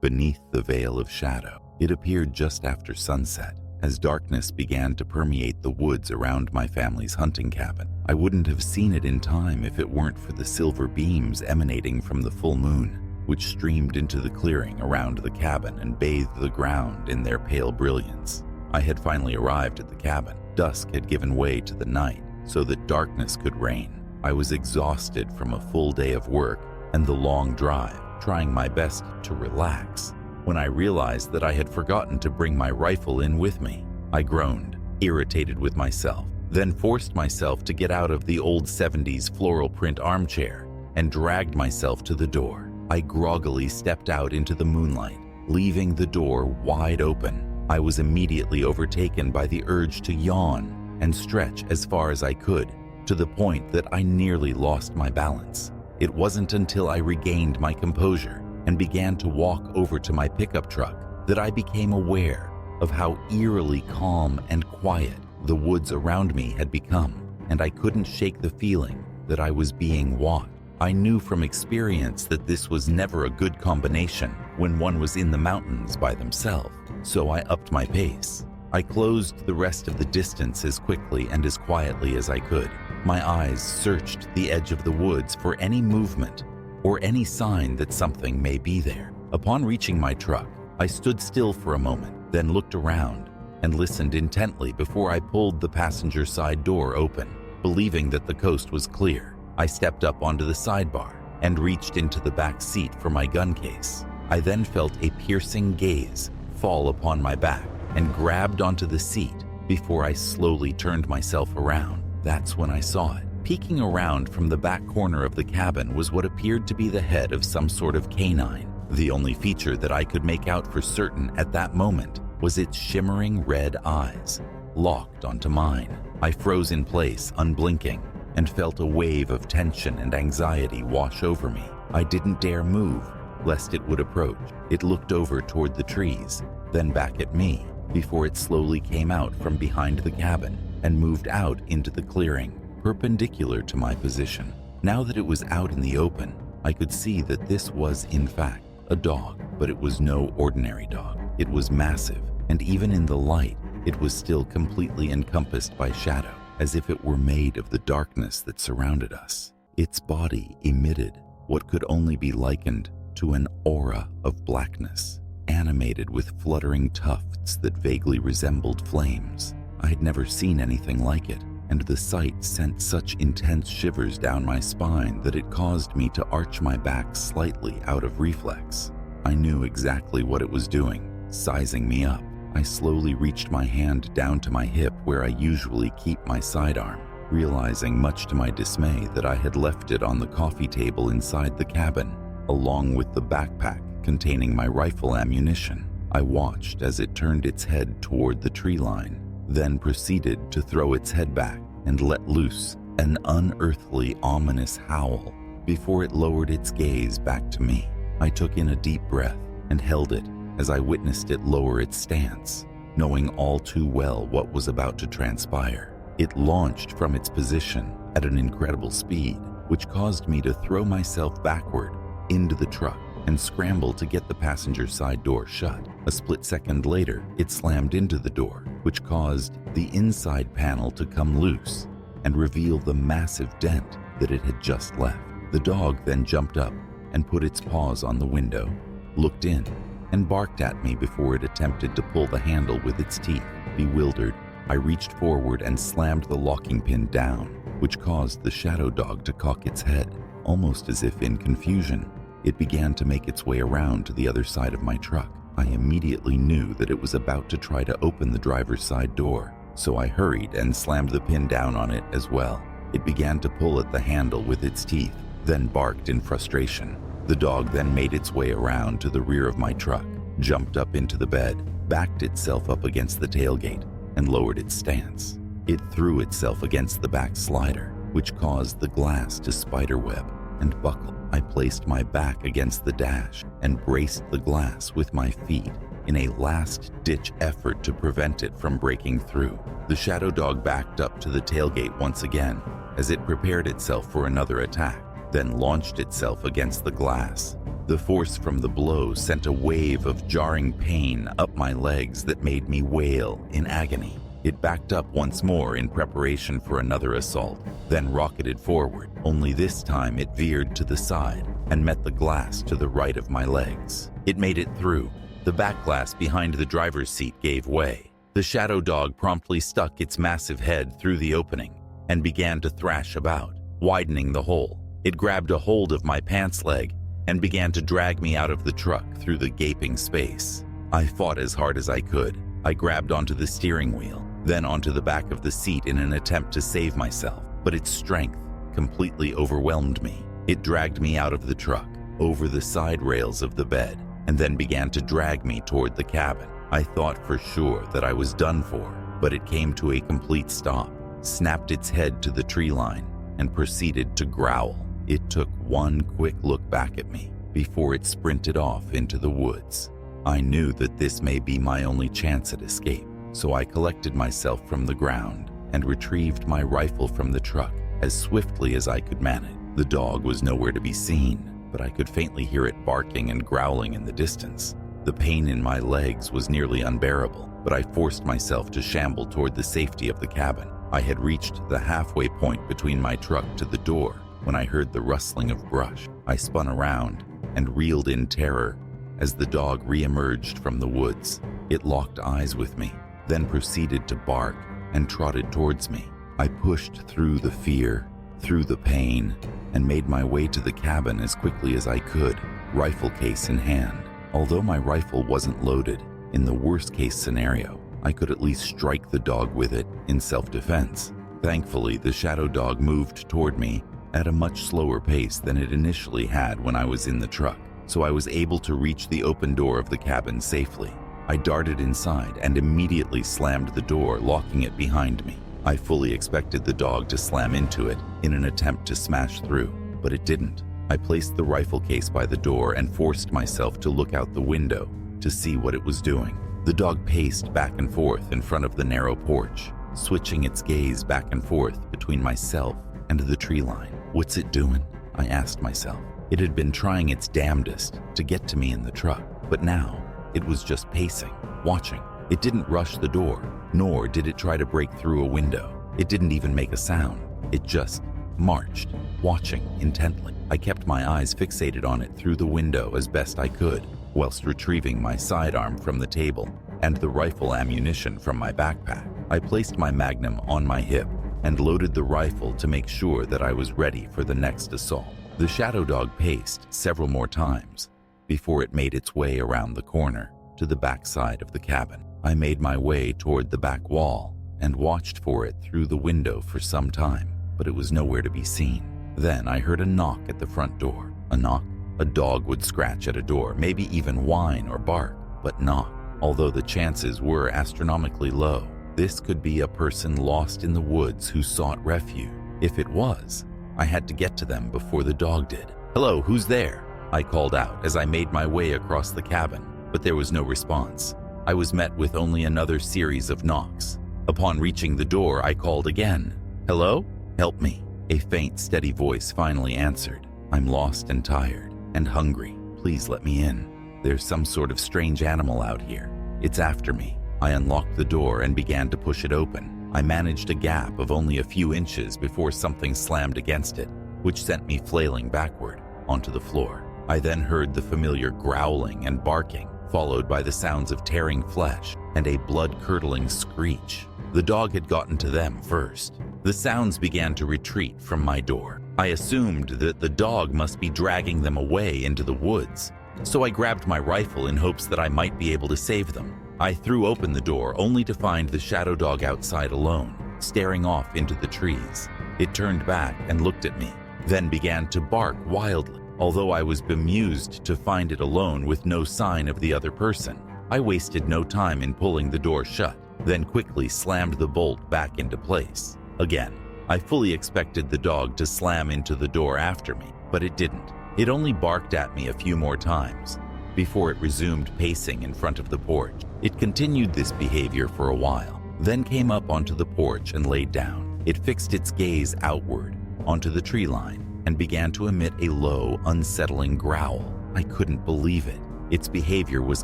beneath the veil of shadow. It appeared just after sunset, as darkness began to permeate the woods around my family's hunting cabin. I wouldn't have seen it in time if it weren't for the silver beams emanating from the full moon, which streamed into the clearing around the cabin and bathed the ground in their pale brilliance. I had finally arrived at the cabin. Dusk had given way to the night so that darkness could reign. I was exhausted from a full day of work and the long drive, trying my best to relax, when I realized that I had forgotten to bring my rifle in with me. I groaned, irritated with myself, then forced myself to get out of the old 70s floral print armchair and dragged myself to the door. I groggily stepped out into the moonlight, leaving the door wide open. I was immediately overtaken by the urge to yawn and stretch as far as I could, to the point that I nearly lost my balance. It wasn't until I regained my composure and began to walk over to my pickup truck that I became aware of how eerily calm and quiet the woods around me had become, and I couldn't shake the feeling that I was being watched. I knew from experience that this was never a good combination when one was in the mountains by themselves, so I upped my pace. I closed the rest of the distance as quickly and as quietly as I could. My eyes searched the edge of the woods for any movement or any sign that something may be there. Upon reaching my truck, I stood still for a moment, then looked around and listened intently before I pulled the passenger side door open. Believing that the coast was clear, I stepped up onto the sidebar and reached into the back seat for my gun case. I then felt a piercing gaze fall upon my back and grabbed onto the seat before I slowly turned myself around. That's when I saw it. Peeking around from the back corner of the cabin was what appeared to be the head of some sort of canine. The only feature that I could make out for certain at that moment was its shimmering red eyes, locked onto mine. I froze in place, unblinking, and felt a wave of tension and anxiety wash over me. I didn't dare move, lest it would approach. It looked over toward the trees, then back at me, before it slowly came out from behind the cabin and moved out into the clearing, perpendicular to my position. Now that it was out in the open, I could see that this was, in fact, a dog, but it was no ordinary dog. It was massive, and even in the light, it was still completely encompassed by shadow, as if it were made of the darkness that surrounded us. Its body emitted what could only be likened to an aura of blackness, animated with fluttering tufts that vaguely resembled flames. I had never seen anything like it, and the sight sent such intense shivers down my spine that it caused me to arch my back slightly out of reflex. I knew exactly what it was doing, sizing me up. I slowly reached my hand down to my hip where I usually keep my sidearm, realizing much to my dismay that I had left it on the coffee table inside the cabin, along with the backpack containing my rifle ammunition. I watched as it turned its head toward the tree line, then proceeded to throw its head back and let loose an unearthly, ominous howl before it lowered its gaze back to me. I took in a deep breath and held it as I witnessed it lower its stance, knowing all too well what was about to transpire. It launched from its position at an incredible speed, which caused me to throw myself backward into the truck and scramble to get the passenger side door shut. A split second later, it slammed into the door, which caused the inside panel to come loose and reveal the massive dent that it had just left. The dog then jumped up and put its paws on the window, looked in, and barked at me before it attempted to pull the handle with its teeth. Bewildered, I reached forward and slammed the locking pin down, which caused the shadow dog to cock its head, almost as if in confusion. It began to make its way around to the other side of my truck. I immediately knew that it was about to try to open the driver's side door, so I hurried and slammed the pin down on it as well. It began to pull at the handle with its teeth, then barked in frustration. The dog then made its way around to the rear of my truck, jumped up into the bed, backed itself up against the tailgate, and lowered its stance. It threw itself against the back slider, which caused the glass to spiderweb and buckle. I placed my back against the dash and braced the glass with my feet in a last-ditch effort to prevent it from breaking through. The shadow dog backed up to the tailgate once again as it prepared itself for another attack, then launched itself against the glass. The force from the blow sent a wave of jarring pain up my legs that made me wail in agony. It backed up once more in preparation for another assault, then rocketed forward, only this time it veered to the side and met the glass to the right of my legs. It made it through. The back glass behind the driver's seat gave way. The shadow dog promptly stuck its massive head through the opening and began to thrash about, widening the hole. It grabbed a hold of my pants leg and began to drag me out of the truck through the gaping space. I fought as hard as I could. I grabbed onto the steering wheel, then onto the back of the seat in an attempt to save myself, but its strength completely overwhelmed me. It dragged me out of the truck, over the side rails of the bed, and then began to drag me toward the cabin. I thought for sure that I was done for, but it came to a complete stop, snapped its head to the tree line, and proceeded to growl. It took one quick look back at me before it sprinted off into the woods. I knew that this may be my only chance at escape, so I collected myself from the ground and retrieved my rifle from the truck as swiftly as I could manage. The dog was nowhere to be seen, but I could faintly hear it barking and growling in the distance. The pain in my legs was nearly unbearable, but I forced myself to shamble toward the safety of the cabin. I had reached the halfway point between my truck to the door when I heard the rustling of brush. I spun around and reeled in terror as the dog re-emerged from the woods. It locked eyes with me, then proceeded to bark and trotted towards me. I pushed through the fear, through the pain, and made my way to the cabin as quickly as I could, rifle case in hand. Although my rifle wasn't loaded, in the worst-case scenario, I could at least strike the dog with it in self-defense. Thankfully, the shadow dog moved toward me at a much slower pace than it initially had when I was in the truck, so I was able to reach the open door of the cabin safely. I darted inside and immediately slammed the door, locking it behind me. I fully expected the dog to slam into it in an attempt to smash through, but it didn't. I placed the rifle case by the door and forced myself to look out the window to see what it was doing. The dog paced back and forth in front of the narrow porch, switching its gaze back and forth between myself and the tree line. "What's it doing?" I asked myself. It had been trying its damnedest to get to me in the truck, but now it was just pacing, watching. It didn't rush the door, nor did it try to break through a window. It didn't even make a sound. It just marched, watching intently. I kept my eyes fixated on it through the window as best I could, whilst retrieving my sidearm from the table and the rifle ammunition from my backpack. I placed my magnum on my hip and loaded the rifle to make sure that I was ready for the next assault. The shadow dog paced several more times before it made its way around the corner to the back side of the cabin. I made my way toward the back wall and watched for it through the window for some time, but it was nowhere to be seen. Then I heard a knock at the front door. A knock? A dog would scratch at a door, maybe even whine or bark, but knock. Although the chances were astronomically low, this could be a person lost in the woods who sought refuge. If it was, I had to get to them before the dog did. "Hello, who's there?" I called out as I made my way across the cabin, but there was no response. I was met with only another series of knocks. Upon reaching the door, I called again. "Hello? Help me." A faint, steady voice finally answered. "I'm lost and tired and hungry. Please let me in. There's some sort of strange animal out here. It's after me." I unlocked the door and began to push it open. I managed a gap of only a few inches before something slammed against it, which sent me flailing backward onto the floor. I then heard the familiar growling and barking, followed by the sounds of tearing flesh and a blood-curdling screech. The dog had gotten to them first. The sounds began to retreat from my door. I assumed that the dog must be dragging them away into the woods, so I grabbed my rifle in hopes that I might be able to save them. I threw open the door only to find the shadow dog outside alone, staring off into the trees. It turned back and looked at me, then began to bark wildly. Although I was bemused to find it alone with no sign of the other person, I wasted no time in pulling the door shut, then quickly slammed the bolt back into place. Again, I fully expected the dog to slam into the door after me, but it didn't. It only barked at me a few more times before it resumed pacing in front of the porch. It continued this behavior for a while, then came up onto the porch and laid down. It fixed its gaze outward onto the tree line and began to emit a low, unsettling growl. I couldn't believe it. Its behavior was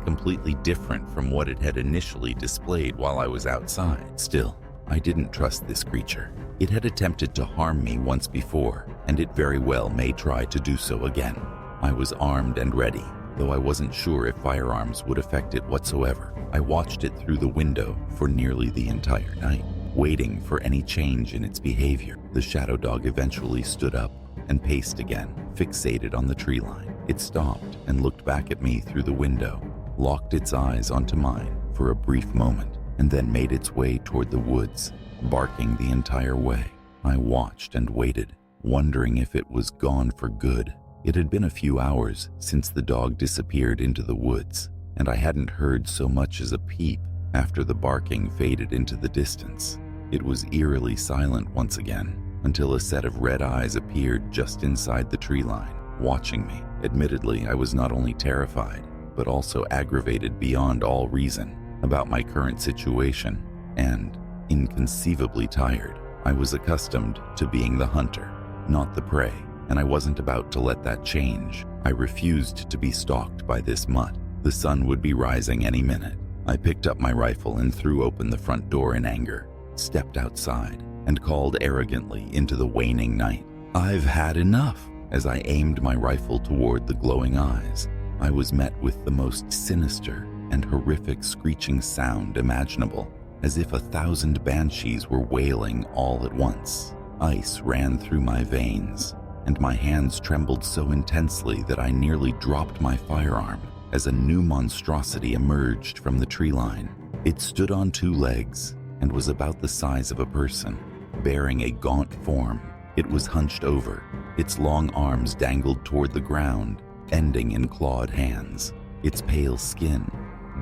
completely different from what it had initially displayed while I was outside. Still, I didn't trust this creature. It had attempted to harm me once before, and it very well may try to do so again. I was armed and ready, though I wasn't sure if firearms would affect it whatsoever. I watched it through the window for nearly the entire night, waiting for any change in its behavior. The shadow dog eventually stood up and paced again, fixated on the tree line. It stopped and looked back at me through the window, locked its eyes onto mine for a brief moment, and then made its way toward the woods, barking the entire way. I watched and waited, wondering if it was gone for good. It had been a few hours since the dog disappeared into the woods, and I hadn't heard so much as a peep after the barking faded into the distance. It was eerily silent once again, until a set of red eyes appeared just inside the tree line, watching me. Admittedly, I was not only terrified, but also aggravated beyond all reason about my current situation, and inconceivably tired. I was accustomed to being the hunter, not the prey, and I wasn't about to let that change. I refused to be stalked by this mutt. The sun would be rising any minute. I picked up my rifle and threw open the front door in anger, stepped outside, and called arrogantly into the waning night. "I've had enough." As I aimed my rifle toward the glowing eyes, I was met with the most sinister and horrific screeching sound imaginable, as if 1,000 banshees were wailing all at once. Ice ran through my veins, and my hands trembled so intensely that I nearly dropped my firearm as a new monstrosity emerged from the tree line. It stood on 2 legs and was about the size of a person, bearing a gaunt form. It was hunched over. Its long arms dangled toward the ground, ending in clawed hands. Its pale skin,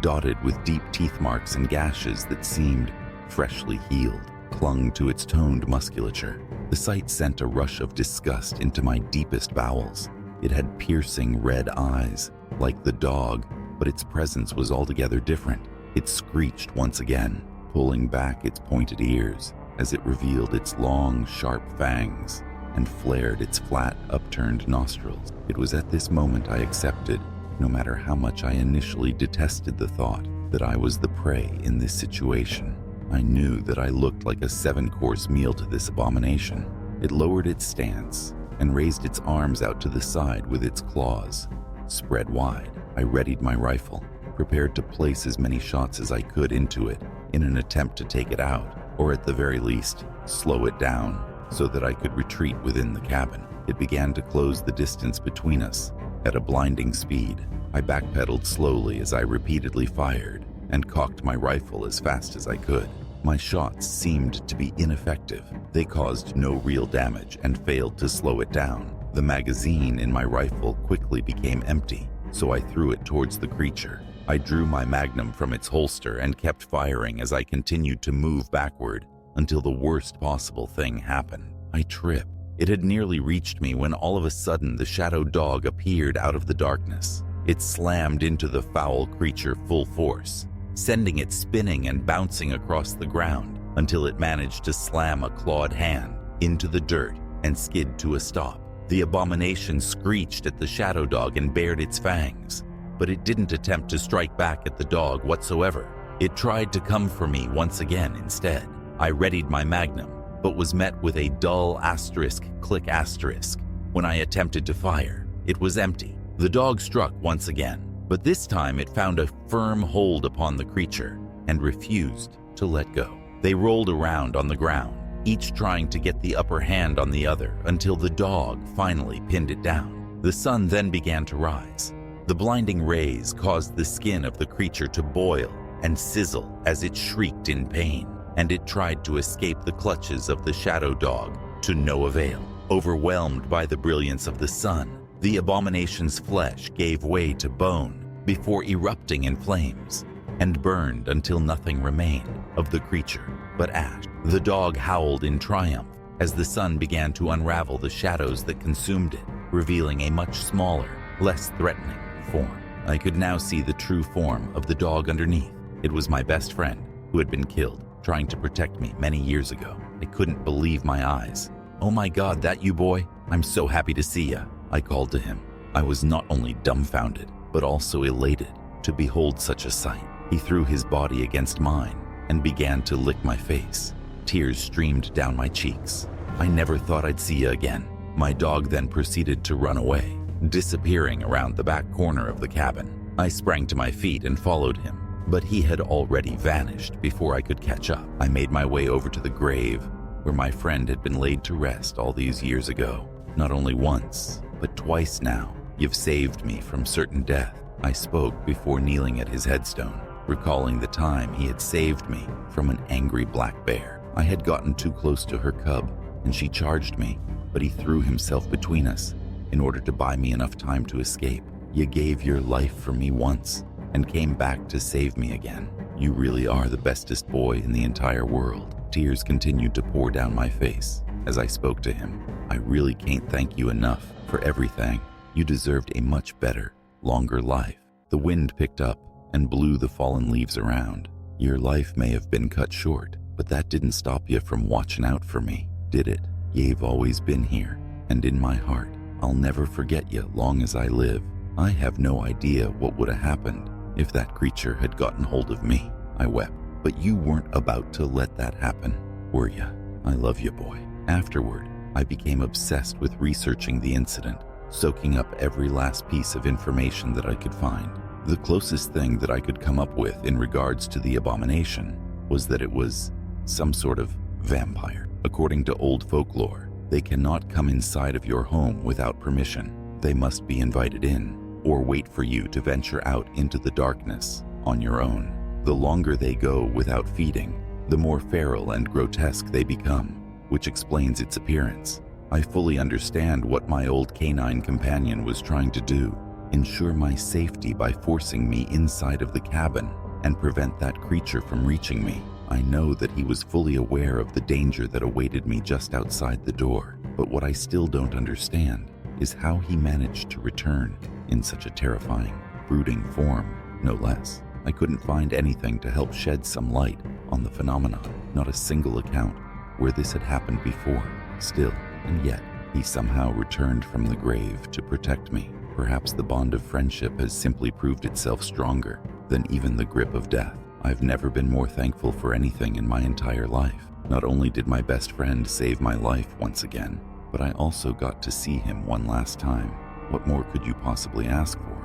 dotted with deep teeth marks and gashes that seemed freshly healed, clung to its toned musculature. The sight sent a rush of disgust into my deepest bowels. It had piercing red eyes, like the dog, but its presence was altogether different. It screeched once again, pulling back its pointed ears as it revealed its long, sharp fangs and flared its flat, upturned nostrils. It was at this moment I accepted, no matter how much I initially detested the thought, that I was the prey in this situation. I knew that I looked like a 7-course meal to this abomination. It lowered its stance and raised its arms out to the side with its claws spread wide. I readied my rifle, prepared to place as many shots as I could into it in an attempt to take it out, or at the very least, slow it down so that I could retreat within the cabin. It began to close the distance between us at a blinding speed. I backpedaled slowly as I repeatedly fired and cocked my rifle as fast as I could. My shots seemed to be ineffective. They caused no real damage and failed to slow it down. The magazine in my rifle quickly became empty, so I threw it towards the creature. I drew my magnum from its holster and kept firing as I continued to move backward until the worst possible thing happened. I tripped. It had nearly reached me when all of a sudden the shadow dog appeared out of the darkness. It slammed into the foul creature full force, sending it spinning and bouncing across the ground until it managed to slam a clawed hand into the dirt and skid to a stop. The abomination screeched at the shadow dog and bared its fangs, but it didn't attempt to strike back at the dog whatsoever. It tried to come for me once again instead. I readied my magnum, but was met with a dull asterisk click asterisk. When I attempted to fire, it was empty. The dog struck once again, but this time it found a firm hold upon the creature and refused to let go. They rolled around on the ground, each trying to get the upper hand on the other until the dog finally pinned it down. The sun then began to rise. The blinding rays caused the skin of the creature to boil and sizzle as it shrieked in pain, and it tried to escape the clutches of the shadow dog to no avail. Overwhelmed by the brilliance of the sun, the abomination's flesh gave way to bone before erupting in flames and burned until nothing remained of the creature but ash. The dog howled in triumph as the sun began to unravel the shadows that consumed it, revealing a much smaller, less threatening form. I could now see the true form of the dog underneath. It was my best friend who had been killed, trying to protect me many years ago. I couldn't believe my eyes. "Oh my God, that you, boy? I'm so happy to see ya," I called to him. I was not only dumbfounded, but also elated to behold such a sight. He threw his body against mine and began to lick my face. Tears streamed down my cheeks. I never thought I'd see you again. My dog then proceeded to run away, disappearing around the back corner of the cabin. I sprang to my feet and followed him, but he had already vanished before I could catch up. I made my way over to the grave where my friend had been laid to rest all these years ago. Not only once, but twice now, you've saved me from certain death. I spoke before kneeling at his headstone, recalling the time he had saved me from an angry black bear. I had gotten too close to her cub, and she charged me, but he threw himself between us in order to buy me enough time to escape. You gave your life for me once and came back to save me again. You really are the bestest boy in the entire world. Tears continued to pour down my face as I spoke to him. I really can't thank you enough for everything. You deserved a much better, longer life. The wind picked up and blew the fallen leaves around. Your life may have been cut short, but that didn't stop you from watching out for me, did it? You've always been here and in my heart. I'll never forget you long as I live. I have no idea what would have happened if that creature had gotten hold of me. I wept. But you weren't about to let that happen, were you? I love you, boy. Afterward, I became obsessed with researching the incident, soaking up every last piece of information that I could find. The closest thing that I could come up with in regards to the abomination was that it was some sort of vampire. According to old folklore, they cannot come inside of your home without permission. They must be invited in or wait for you to venture out into the darkness on your own. The longer they go without feeding, the more feral and grotesque they become, which explains its appearance. I fully understand what my old canine companion was trying to do, ensure my safety by forcing me inside of the cabin and prevent that creature from reaching me. I know that he was fully aware of the danger that awaited me just outside the door, but what I still don't understand is how he managed to return in such a terrifying, brooding form, no less. I couldn't find anything to help shed some light on the phenomenon, not a single account where this had happened before. Still, and yet, he somehow returned from the grave to protect me. Perhaps the bond of friendship has simply proved itself stronger than even the grip of death. I've never been more thankful for anything in my entire life. Not only did my best friend save my life once again, but I also got to see him one last time. What more could you possibly ask for?